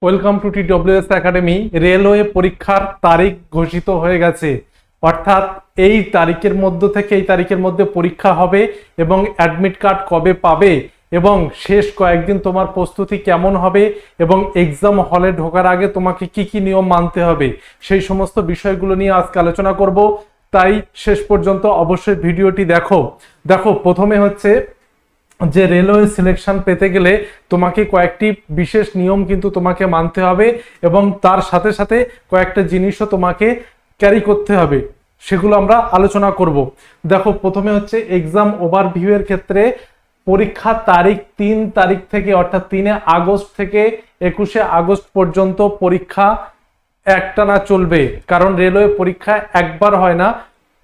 Welcome to TWS academy. Railway পরীক্ষার তারিখ ঘোষিত হয়ে গেছে, অর্থাৎ এই তারিখের মধ্য থেকে এই তারিখের মধ্যে পরীক্ষা হবে এবং অ্যাডমিট কার্ড কবে পাবে এবং শেষ কয়েকদিন তোমার প্রস্তুতি কেমন হবে এবং এক্সাম হলে ঢোকার আগে তোমাকে কি কি নিয়ম মানতে হবে সেই সমস্ত বিষয়গুলো নিয়ে আজকে আলোচনা করব। তাই শেষ পর্যন্ত অবশ্যই ভিডিওটি দেখো প্রথমে হচ্ছে যে রেলওয়ে সিলেকশন পেতে গেলে তোমাকে কয়েকটি বিশেষ নিয়ম কিন্তু তোমাকে মানতে হবে এবং তার সাথে সাথে কয়েকটা জিনিসও তোমাকে ক্যারি করতে হবে, সেগুলো আমরা আলোচনা করব। দেখো প্রথমে হচ্ছে এক্সাম ওভারভিউ এর ক্ষেত্রে পরীক্ষার তারিখ 3 তারিখ থেকে অর্থাৎ 3 আগস্ট থেকে 21 আগস্ট পর্যন্ত পরীক্ষা একটানা চলবে। কারণ রেলওয়ে পরীক্ষা একবার হয় না,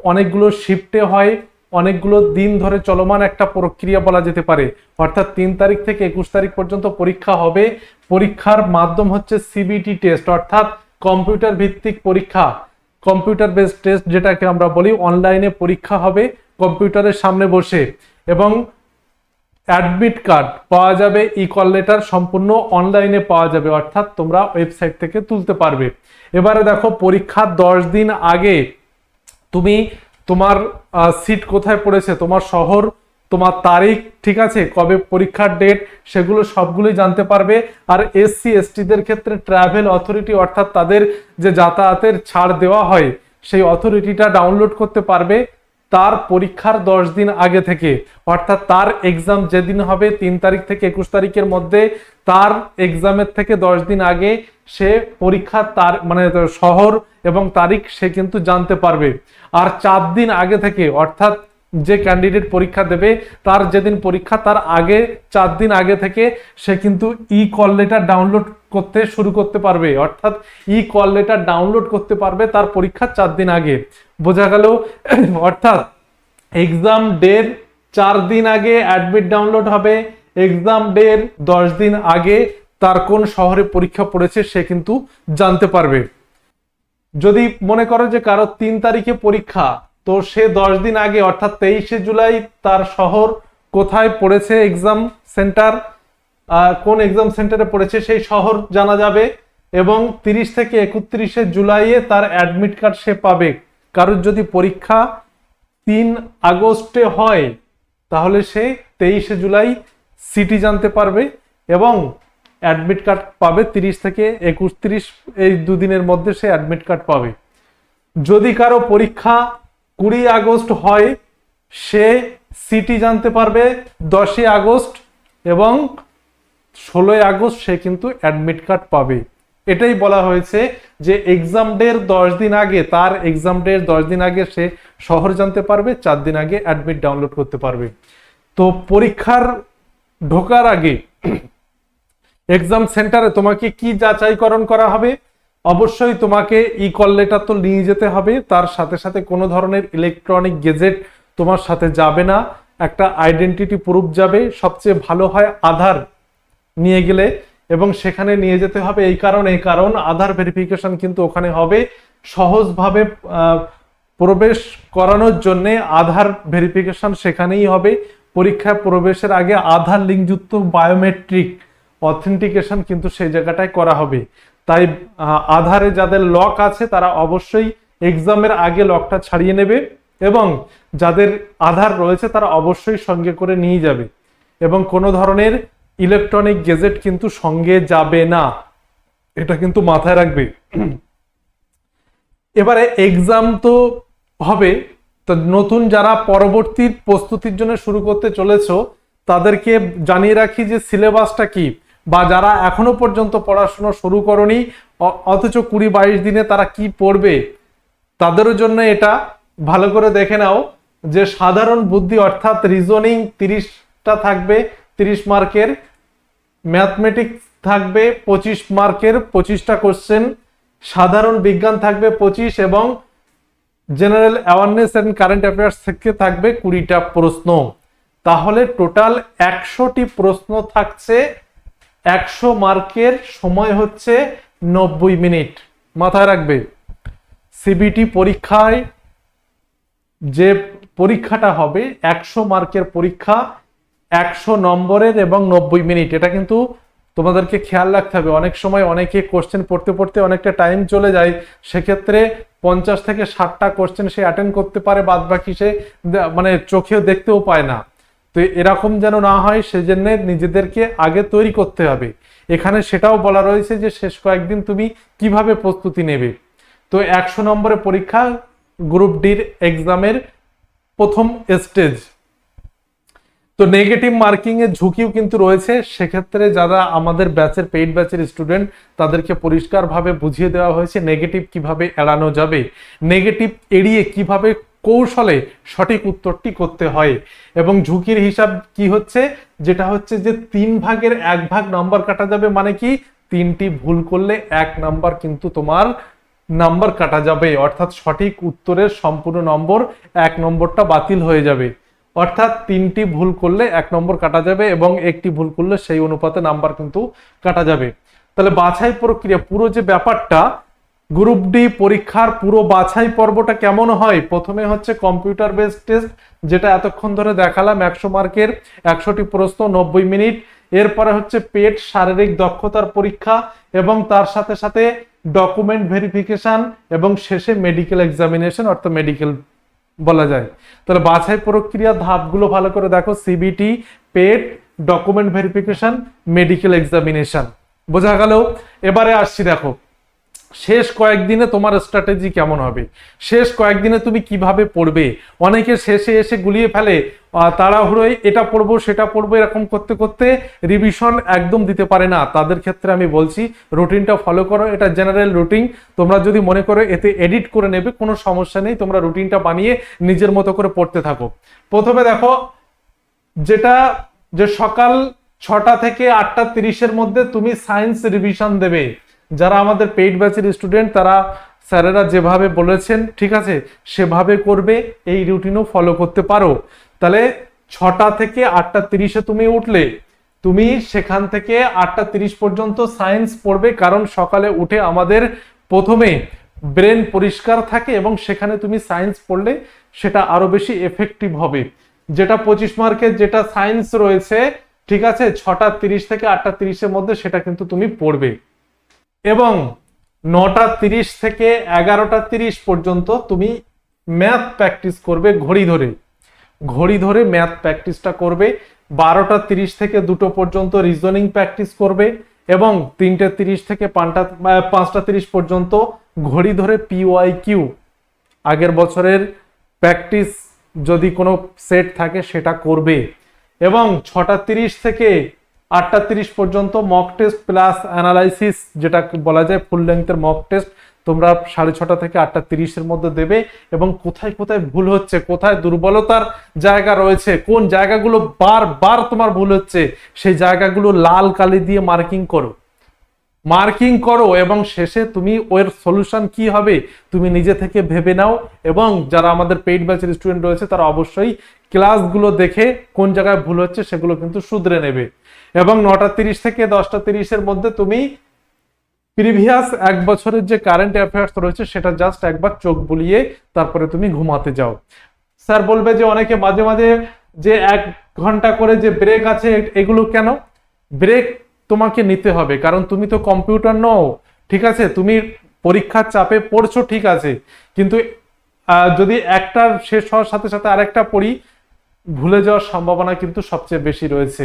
অনেকগুলো শিফটে হয়, অনেকগুলো দিন ধরে চলমান একটা প্রক্রিয়া বলা যেতে পারে। অর্থাৎ 3 তারিখ থেকে 21 তারিখ পর্যন্ত পরীক্ষা হবে। পরীক্ষার মাধ্যম হচ্ছে সিবিটি টেস্ট, অর্থাৎ কম্পিউটার ভিত্তিক পরীক্ষা, কম্পিউটার বেসড টেস্ট যেটাকে আমরা বলি। অনলাইনে পরীক্ষা হবে কম্পিউটারের সামনে বসে এবং অ্যাডমিট কার্ড পাওয়া যাবে, ই কল লেটার সম্পূর্ণ অনলাইনে পাওয়া যাবে, অর্থাৎ তোমরা ওয়েবসাইট থেকে তুলতে পারবে। এবারে দেখো পরীক্ষার 10 দিন আগে তুমি তোমার সিট কোথায় পড়েছে, তোমার শহর, তোমার তারিখ, ঠিক আছে, কবে পরীক্ষার ডেট, সেগুলো সবগুলোই জানতে পারবে। আর SC/ST-দের ক্ষেত্রে ট্রাভেল অথরিটি, অর্থাৎ তাদের যে যাতায়াতের ছাড় দেওয়া হয় সেই অথরিটিটা ডাউনলোড করতে পারবে তার পরীক্ষার 10 দিন আগে থেকে। অর্থাৎ তার এক্সাম যেদিন হবে 3 তারিখ থেকে 21 তারিখের মধ্যে, তার এক্সামের থেকে 10 দিন আগে সে পরীক্ষার তার মানে শহর এবং তারিখ সে কিন্তু জানতে পারবে। আর 4 দিন আগে থেকে, অর্থাৎ যে ক্যান্ডিডেট পরীক্ষা দেবে তার যেদিন পরীক্ষা তার আগে 4 দিন আগে থেকে সে কিন্তু ই কল লেটার ডাউনলোড করতে শুরু করতে পারবে, অর্থাৎ ই কল লেটার ডাউনলোড করতে পারবে তার পরীক্ষার 4 দিন আগে। বোঝা গেল? অর্থাৎ এক্সাম ডের 4 দিন আগে অ্যাডমিট ডাউনলোড হবে, এক্সাম ডের 10 দিন আগে তার কোন শহরে পরীক্ষা পড়েছে সে কিন্তু জানতে পারবে। যদি মনে করো যে কারো 3 তারিখে পরীক্ষা, তো সে 10 দিন আগে অর্থাৎ 23শে জুলাই তার শহর কোথায় পড়েছে, এক্সাম সেন্টার কোন এক্সাম সেন্টারে পড়েছে সেই শহর জানা যাবে এবং 30 থেকে 31শে জুলাইয়ে তার অ্যাডমিট কার্ড সে পাবে। কারোর যদি পরীক্ষা 3 আগস্টে হয় তাহলে সে 23শে জুলাই সিটি জানতে পারবে এবং অ্যাডমিট কার্ড পাবে 30 থেকে 31 এই দুদিনের মধ্যে সে অ্যাডমিট কার্ড পাবে। যদি কারো পরীক্ষা 20 আগস্ট হয় সে সিটি জানতে পারবে 10 আগস্ট এবং 16 আগস্ট সে কিন্তু অ্যাডমিট কার্ড পাবে। এটাই বলা হয়েছে যে এক্সাম ডের 10 দিন আগে, তার এক্সাম ডের 10 দিন আগে সে শহর জানতে পারবে, 4 দিন আগে অ্যাডমিট ডাউনলোড করতে পারবে। তো পরীক্ষার ঢোকার আগে এক্সাম সেন্টারে তোমাকে কি যাচাইকরণ করা হবে? অবশ্যই তোমাকে ই কল লেটার তো নিয়ে যেতে হবে, তার সাথে সাথে কোনো ধরনের ইলেকট্রনিক গেজেট তোমার সাথে যাবে না, একটা আইডেন্টিটি প্রুফ যাবে। সবচেয়ে ভালো হয় আধার নিয়ে গেলে এবং সেখানে নিয়ে যেতে হবে। কারণ আধার ভেরিফিকেশন কিন্তু ওখানে হবে। সহজভাবে প্রবেশ করানোর জন্য আধার ভেরিফিকেশন সেখানেই হবে। পরীক্ষায় প্রবেশের আগে আধার লিঙ্কযুক্ত বায়োমেট্রিক অথেন্টিকেশন কিন্তু সেই জায়গাটায় করা হবে। তাই আধারে যাদের লক আছে তারা অবশ্যই এক্সামের আগে লকটা ছাড়িয়ে নেবে এবং যাদের আধার রয়েছে তারা অবশ্যই সঙ্গে করে নিয়ে যাবে এবং কোনো ধরনের ইলেকট্রনিক গেজেট কিন্তু সঙ্গে যাবে না, এটা কিন্তু মাথায় রাখবে। এবারে এক্সাম তো হবে, তো নতুন যারা পরবর্তী প্রস্তুতির জন্য শুরু করতে চলেছো তাদেরকে জানিয়ে রাখি যে সিলেবাসটা কি, বা যারা এখনো পর্যন্ত পড়াশোনা শুরু করনি অথচ 20-22 দিনে তারা কি পড়বে তাদের জন্য এটা ভালো করে দেখে নাও। যে সাধারণ বুদ্ধি অর্থাৎ রিজনিং 30টা থাকবে 30 মার্কের, ম্যাথমেটিক্স থাকবে 25 মার্কের 25টা কোশ্চেন, সাধারণ বিজ্ঞান থাকবে 25 এবং general awareness and current affairs থেকে থাকবে 20টা প্রশ্ন। তাহলে টোটাল 100টি প্রশ্ন থাকছে, 100 মার্কের, সময় হচ্ছে 90 মিনিট। মাথায় রাখবে সিবিটি পরীক্ষায় যে পরীক্ষাটা হবে 100 মার্কের পরীক্ষা, 100 নম্বরের এবং 90 মিনিট, এটা কিন্তু তোমাদেরকে খেয়াল রাখতে হবে, অনেক সময় অনেকে কোশ্চেন পড়তে পড়তে অনেকটা টাইম চলে যায়, সেক্ষেত্রে 50 থেকে 60টা কোশ্চেন সে অ্যাটেন্ড করতে পারে, বাদ বাকি সে মানে চোখেও দেখতেও পায় না। তো এরকম যেন না হয় সেজন্য নিজেদেরকে আগে তৈরি করতে হবে। এখানে সেটাও বলা রয়েছে যে শেষ কয়েকদিন তুমি কিভাবে প্রস্তুতি নেবে। তো 100 নম্বরের পরীক্ষা গ্রুপ ডির এক্সামের প্রথম স্টেজ। তো নেগেটিভ মার্কিং এর ঝুঁকিও কিন্তু রয়েছে, সেক্ষেত্রে যারা আমাদের ব্যাচের পেইড ব্যাচের স্টুডেন্ট তাদেরকে পরিষ্কারভাবে বুঝিয়ে দেওয়া হয়েছে নেগেটিভ কিভাবে এড়ানো যাবে, নেগেটিভ এড়িয়ে কিভাবে কৌশলে সঠিক উত্তরটি করতে হয়। এবং ঝুঁকির হিসাব কি হচ্ছে, যেটা হচ্ছে যে 3 ভাগের 1 ভাগ নাম্বার কাটা যাবে, মানে কি 3টি ভুল করলে 1 নাম্বার কিন্তু তোমার নাম্বার কাটা যাবে, অর্থাৎ সঠিক উত্তরের সম্পূর্ণ নম্বর 1 নম্বরটা বাতিল হয়ে যাবে। অর্থাৎ 3টি ভুল করলে 1 নম্বর কাটা যাবে এবং 1টি ভুল করলে সেই অনুপাতে নাম্বার কিন্তু কাটা যাবে। তাহলে বাছাই প্রক্রিয়া, পুরো যে ব্যাপারটা গ্রুপ ডি পরীক্ষার পুরো বাছাই পর্বটা কেমন হয়, প্রথমে হচ্ছে কম্পিউটার বেসড টেস্ট, যেটা এতক্ষণ ধরে দেখালাম 100 মার্কের 100টি প্রশ্ন 90 মিনিট। এরপরে হচ্ছে পেট শারীরিক দক্ষতার পরীক্ষা এবং তার সাথে সাথে ডকুমেন্ট ভেরিফিকেশন এবং শেষে মেডিকেল এক্সামিনেশন, অর্থাৎ মেডিকেল বলা যায়। তাহলে বাছাই প্রক্রিয়ার ধাপগুলো ভালো করে দেখো, সিবিটি, পেট, ডকুমেন্ট ভেরিফিকেশন, মেডিকেল এক্সামিনেশন, বোঝা গেল। এবারে আসছি, দেখো শেষ কয়েকদিনে তোমার স্ট্র্যাটেজি কেমন হবে, শেষ কয়েকদিনে তুমি কিভাবে পড়বে। অনেকে শেষে এসে গুলিয়ে ফেলে, তাড়াহুড়োয় এটা পড়বো সেটা পড়বো, এরকম করতে করতে রিভিশন একদম দিতে পারে না। তাদের ক্ষেত্রে আমি বলছি রুটিনটা ফলো করো, এটা জেনারেল রুটিন। তোমরা যদি মনে করো এতে এডিট করে নেবে, কোনো সমস্যা নেই, তোমরা রুটিনটা বানিয়ে নিজের মতো করে পড়তে থাকো। প্রথমে দেখো যেটা যে সকাল 6টা থেকে 8:30-এর মধ্যে তুমি সায়েন্স রিভিশন দেবে। যারা আমাদের পেইড ব্যাচের স্টুডেন্ট তারা স্যারেরা যেভাবে বলেছেন ঠিক আছে সেভাবে করবে, এই রুটিনও ফলো করতে পারো। তাহলে 6টা থেকে 8:30-এ তুমি উঠলে তুমি সেখান থেকে 8:30 পর্যন্ত সায়েন্স পড়বে, কারণ সকালে উঠে আমাদের প্রথমে ব্রেন পরিষ্কার থাকে এবং সেখানে তুমি সায়েন্স পড়লে সেটা আরো বেশি এফেক্টিভ হবে। যেটা 25 মার্কের যেটা সায়েন্স রয়েছে ঠিক আছে 6:30 থেকে 8:30-এর মধ্যে সেটা কিন্তু তুমি পড়বে। এবং 9:30 থেকে 11:30 পর্যন্ত তুমি ম্যাথ প্র্যাকটিস করবে, ঘড়ি ধরে ম্যাথ প্র্যাকটিসটা করবে। 12:30 থেকে 2টো পর্যন্ত রিজনিং প্র্যাকটিস করবে এবং 3:30 থেকে 5:30 পর্যন্ত ঘড়ি ধরে PYQ আগের বছরের প্র্যাকটিস যদি কোনো সেট থাকে সেটা করবে। এবং 6:30 থেকে 8:30 পর্যন্ত মক টেস্ট প্লাস অ্যানালাইসিস, যেটা বলা যায় ফুল লেন্থের মক টেস্ট, তোমরা 6:30 থেকে 8:30-এর মধ্যে দেবে। এবং কোথায় কোথায় ভুল হচ্ছে, কোথায় দুর্বলতার জায়গা রয়েছে, কোন জায়গাগুলো বারবার তোমার ভুল হচ্ছে, সেই জায়গাগুলো লাল কালি দিয়ে মার্কিং করো এবং শেষে তুমি ওর সলিউশন কি হবে তুমি নিজে থেকে ভেবে নাও। এবং যারা আমাদের পেইড ব্যাচের স্টুডেন্ট রয়েছে তারা অবশ্যই ক্লাসগুলো দেখে কোন জায়গায় ভুল হচ্ছে সেগুলো কিন্তু শুধরে নেবে। এবং 9:30 থেকে 10:30-এর মধ্যে তুমি প্রিভিয়াস 1 বছরের যে কারেন্ট অ্যাফেয়ার্স রয়েছে সেটা জাস্ট একবার চোখ বুলিয়ে তারপরে তুমি ঘুমাতে যাও। স্যার বলবে যে অনেকে মাঝে মাঝে যে 1 ঘন্টা করে যে ব্রেক আছে, এগুলো কেন? ব্রেক তোমাকে নিতে হবে, কারণ তুমি তো কম্পিউটার নও, ঠিক আছে? তুমি পরীক্ষার চাপে পড়ছো ঠিক আছে, কিন্তু যদি একটা শেষ হওয়ার সাথে সাথে আরেকটা পড়ি, ভুলে যাওয়ার সম্ভাবনা কিন্তু সবচেয়ে বেশি রয়েছে।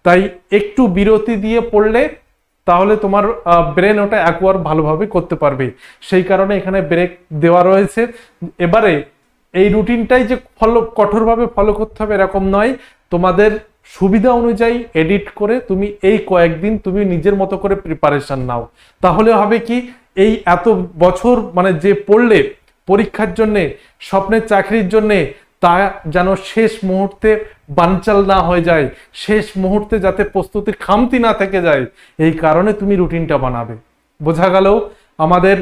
তাই একটু বিরতি দিয়ে পড়লে তাহলে তোমার ব্রেন ওটা একবার ভালোভাবে করতে পারবে, সেই কারণে এখানে ব্রেক দেওয়া রয়েছে। এবারে এই রুটিনটাই যে কঠোরভাবে ফলো করতে হবে এরকম নয়, তোমাদের সুবিধা অনুযায়ী এডিট করে তুমি এই কয়েকদিন তুমি নিজের মতো করে প্রিপারেশন নাও। তাহলে হবে কি, এই এত বছর মানে যে পড়লে পরীক্ষার জন্যে, স্বপ্নের চাকরির জন্যে, তা যেন শেষ মুহূর্তে বানচাল না হয়ে যায়, শেষ মুহূর্তে যাতে প্রস্তুতির খামতি না থেকে যায়, এই কারণে তুমি রুটিনটা বানাবে। বোঝা গেল? আমাদের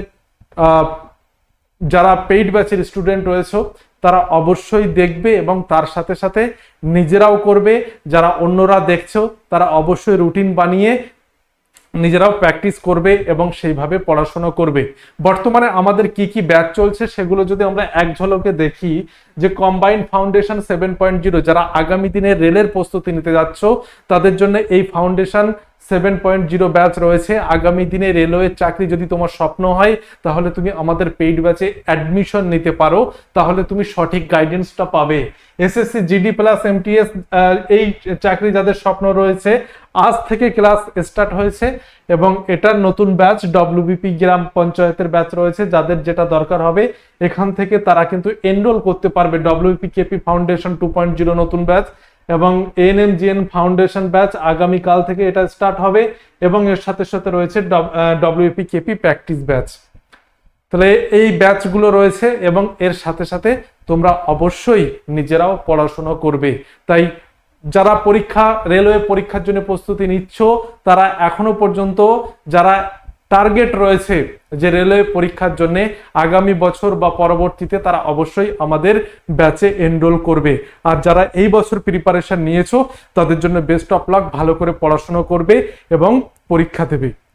যারা পেইড ব্যাচের স্টুডেন্ট রয়েছে তারা অবশ্যই দেখবে এবং তার সাথে সাথে নিজেরাও করবে। যারা অন্যরা দেখছো তারা অবশ্যই রুটিন বানিয়ে নিজেরাও প্র্যাকটিস করবে এবং সেইভাবে পড়াশোনা করবে। বর্তমানে আমাদের কি কি ব্যাচ চলছে সেগুলো যদি আমরা এক ঝলকে দেখি, যে কম্বাইন্ড ফাউন্ডেশন 7.0, যারা আগামী দিনে রেলের প্রস্তুতি নিতে যাচ্ছ তাদের জন্য এই ফাউন্ডেশন 7.0 ব্যাচ রয়েছে। আগামী দিনে রেলওয়ে চাকরি যদি তোমার স্বপ্ন হয় তাহলে তুমি আমাদের পেইড ব্যাচে অ্যাডমিশন নিতে পারো, তাহলে তুমি সঠিক গাইডেন্সটা পাবে। এসএসসি জিডি প্লাস এমটিএস এই চাকরি যাদের স্বপ্ন রয়েছে, আজ থেকে ক্লাস স্টার্ট হয়েছে এবং এটার নতুন ব্যাচ ডব্লিউবিপি গ্রাম পঞ্চায়েতের ব্যাচ রয়েছে। যাদের যেটা দরকার হবে এখান থেকে তারা কিন্তু এনরোল করতে পারবে। ডব্লিউবিপি কেপি ফাউন্ডেশন 2.0 নতুন ব্যাচ এবং এএনএমজিএন ফাউন্ডেশন ব্যাচ আগামীকাল থেকে এটা স্টার্ট হবে এবং এর সাথে সাথে রয়েছে ডব্লিউপি কেপি প্র্যাকটিস ব্যাচ। তাহলে এই ব্যাচগুলো রয়েছে এবং এর সাথে সাথে তোমরা অবশ্যই নিজেরাও পড়াশোনা করবে। তাই যারা রেলওয়ে পরীক্ষার জন্য প্রস্তুতি নিচ্ছ, তারা এখনো পর্যন্ত যারা টার্গেট রয়েছে যে রেলওয়ে পরীক্ষার জন্য আগামী বছর বা পরবর্তীতে, তারা অবশ্যই আমাদের ব্যাচে এনরোল করবে। আর যারা এই বছর প্রিপারেশন নিয়েছো তাদের জন্য বেস্ট অফ লাক, ভালো করে পড়াশোনা করবে এবং পরীক্ষা দেবে।